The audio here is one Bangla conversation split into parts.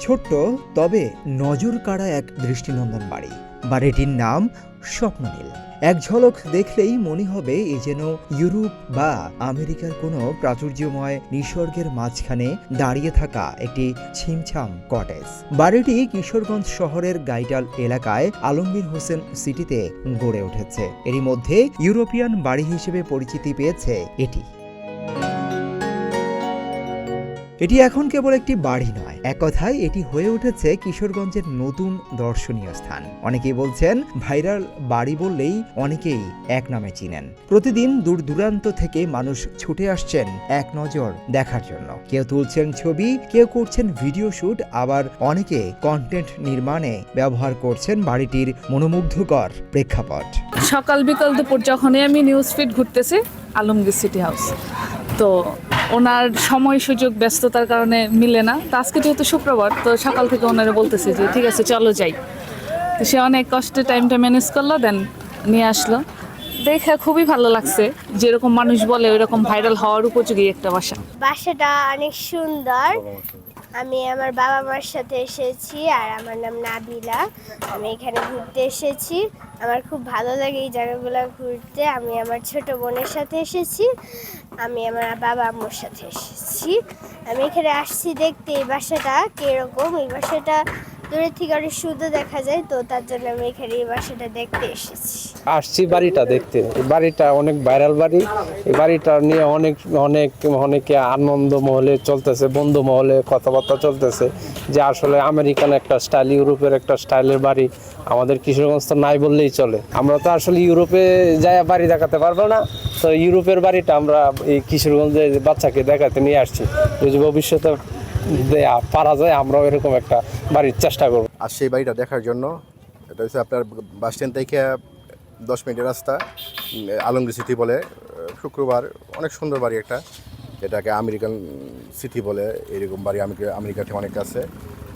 ছোট্ট তবে নজর কাড়া এক দৃষ্টিনন্দন বাড়ি। বাড়িটির নাম স্বপ্ননীল। এক ঝলক দেখলেই মনে হবে এ যেন ইউরোপ বা আমেরিকার কোনো প্রাচুর্যময় নিসর্গের মাঝখানে দাঁড়িয়ে থাকা একটি ছিমছাম কটেজ। বাড়িটি কিশোরগঞ্জ শহরের গাইটাল এলাকায় আলমগীর হোসেন সিটিতে গড়ে উঠেছে। এরই মধ্যে ইউরোপিয়ান বাড়ি হিসেবে পরিচিতি পেয়েছে এটি এখন কেবল একটি বাড়ি নয়, এক কথায় এটি হয়ে উঠেছে কিশোরগঞ্জের নতুন দর্শনীয় স্থান। অনেকেই বলছেন ভাইরাল বাড়ি বললেই অনেকেই এক নামে চিনেন। প্রতিদিন দূর দূরান্ত থেকে মানুষ ছুটে আসছেন এক নজর দেখার জন্য। কেউ তুলছেন ছবি, কেউ করছেন ভিডিও শুট, আবার অনেকে কন্টেন্ট নির্মাণে ব্যবহার করছেন বাড়িটির মনোমুগ্ধকর প্রেক্ষাপট। সকাল বিকাল দুপুর যখনই আমি নিউজ ফিড ঘুরতেছি আলমগীর সিটি হাউস, তো ওনার সময় সুযোগ ব্যস্ততার কারণে মিলে না। তো আজকে যেহেতু শুক্রবার, তো সকাল থেকে ওনারা বলতেছে যে ঠিক আছে চলো যাই। তো সে অনেক কষ্টে টাইমটা ম্যানেজ করলো, দেন নিয়ে আসলো। দেখে খুবই ভালো লাগছে, যেরকম মানুষ বলে ওইরকম ভাইরাল হওয়ার উপযোগী একটা বাসা। বাসাটা অনেক সুন্দর। আমি আমার বাবা মার সাথে এসেছি, আর আমার নাম নাবিলা। আমি এখানে ঘুরতে এসেছি। আমার খুব ভালো লাগে এই জায়গাগুলো ঘুরতে। আমি আমার ছোট বোনের সাথে এসেছি, আমি আমার বাবা আম্মুর সাথে এসেছি। আমি এখানে আসছি দেখতে এই বাসাটা কীরকম। এই বাসাটা দূরের থেকে অনেক সুন্দর দেখা যায়, তো তার জন্য আমি এখানে এই বাসাটা দেখতে এসেছি। আসছি বাড়িটা দেখতে। এই বাড়িটা অনেক ভাইরাল বাড়ি। এই বাড়িটা নিয়ে অনেকে আনন্দ মহলে চলতেছে, বন্ধু মহলে কথাবার্তা চলতেছে যে আসলে আমেরিকান একটা স্টাইল, ইউরোপের একটা স্টাইলের বাড়ি আমাদের কিশোরগঞ্জ তো নাই বললেই চলে। আমরা তো আসলে ইউরোপে যাই বাড়ি দেখাতে পারবো না, তো ইউরোপের বাড়িটা আমরা এই কিশোরগঞ্জের বাচ্চাকে দেখাতে নিয়ে আসছি। যদি ভবিষ্যতে পারা যায় আমরাও এরকম একটা বাড়ির চেষ্টা করবো। আর সেই বাড়িটা দেখার জন্য এটা হচ্ছে আপনার বাস স্ট্যান্ড থেকে 10 মিনিটের রাস্তা, আলমগীর সিটি বলে। শুক্রবার অনেক সুন্দর বাড়ি একটা, এটাকে আমেরিকান সিটি বলে। এরকম বাড়ি আমেরিকাতে অনেক আছে।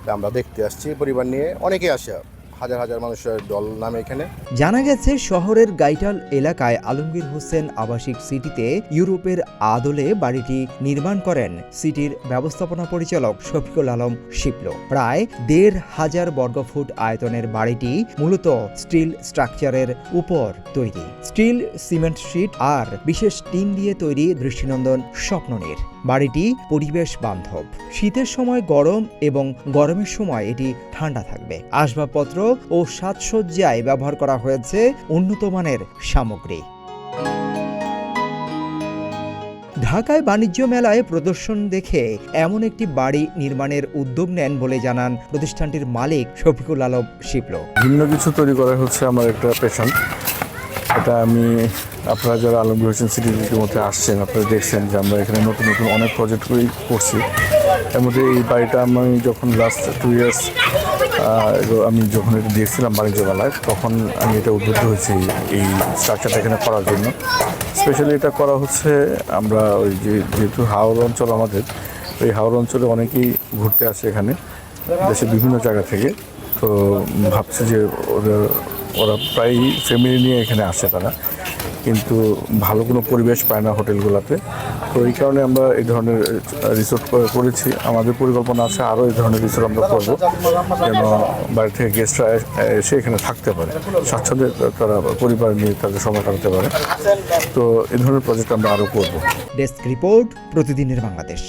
তা আমরা দেখতে আসছি পরিবার নিয়ে, অনেকে আসে, হাজার হাজার মানুষের দল নামে এখানে। জানা গেছে শহরের গাইটাল এলাকায় আলমগীর হোসেন আবাসিক সিটিতে ইউরোপের আদলে বাড়িটি নির্মাণ করেন সিটির ব্যবস্থাপনা পরিচালক শফিকুল আলম শিপলো। প্রায় 1,500 বর্গফুট আয়তনের বাড়িটি মূলত স্টিল স্ট্রাকচারের উপর তৈরি। স্টিল, সিমেন্ট শিট আর বিশেষ টিন দিয়ে তৈরি দৃষ্টিনন্দন স্বপ্ননীল। বাড়িটি পরিবেশ বান্ধব। শীতের সময় গরম এবং গরমের সময় এটি ঠান্ডা থাকবে। আসবাবপত্র ও সাজসজ্জায় ব্যবহার করা হয়েছে উন্নত মানের সামগ্রী। ঢাকায় বাণিজ্য মেলায় প্রদর্শন দেখে এমন একটি বাড়ি নির্মাণের উদ্যোগ নেন বলে জানান প্রতিষ্ঠানটির মালিক শফিকুল আলম শিপলো। ভিন্ন কিছু তৈরি করা হচ্ছে আমার একটা পেশন। এটা আমি, আপনারা যারা আলমগীর হোসেন সিটির মধ্যে আসছেন, আপনারা দেখছেন যে আমরা এখানে নতুন নতুন অনেক প্রজেক্ট করছি। এর মধ্যে এই বাড়িটা আমি যখন লাস্ট 2 ইয়ার্স আমি যখন এটা দেখছিলাম বাণিজ্য মেলায়, তখন আমি এটা উদ্বুদ্ধ হয়েছি এই স্ট্রাকচারটা এখানে করার জন্য। স্পেশালি এটা করা হচ্ছে আমরা ওই যেহেতু হাওড় অঞ্চল আমাদের, ওই হাওড় অঞ্চলে অনেকেই ঘুরতে আসে এখানে দেশের বিভিন্ন জায়গা থেকে। তো ভাবছি যে ওরা প্রায় ফ্যামিলি নিয়ে এখানে আসে তারা, কিন্তু ভালো কোনো পরিবেশ পায় না হোটেলগুলোতে। তো এই কারণে আমরা এই ধরনের রিসোর্ট করেছি। আমাদের পরিকল্পনা আছে আরও এই ধরনের রিসোর্ট আমরা করবো, যেন বাড়ি থেকে গেস্টরা এসে এখানে থাকতে পারে, স্বাচ্ছন্দ্যে তারা পরিবার নিয়ে তাদের সময় কাটাতে পারে। তো এই ধরনের প্রজেক্ট আমরা আরও করবো। ডেস্ক রিপোর্ট, প্রতিদিনের বাংলাদেশ।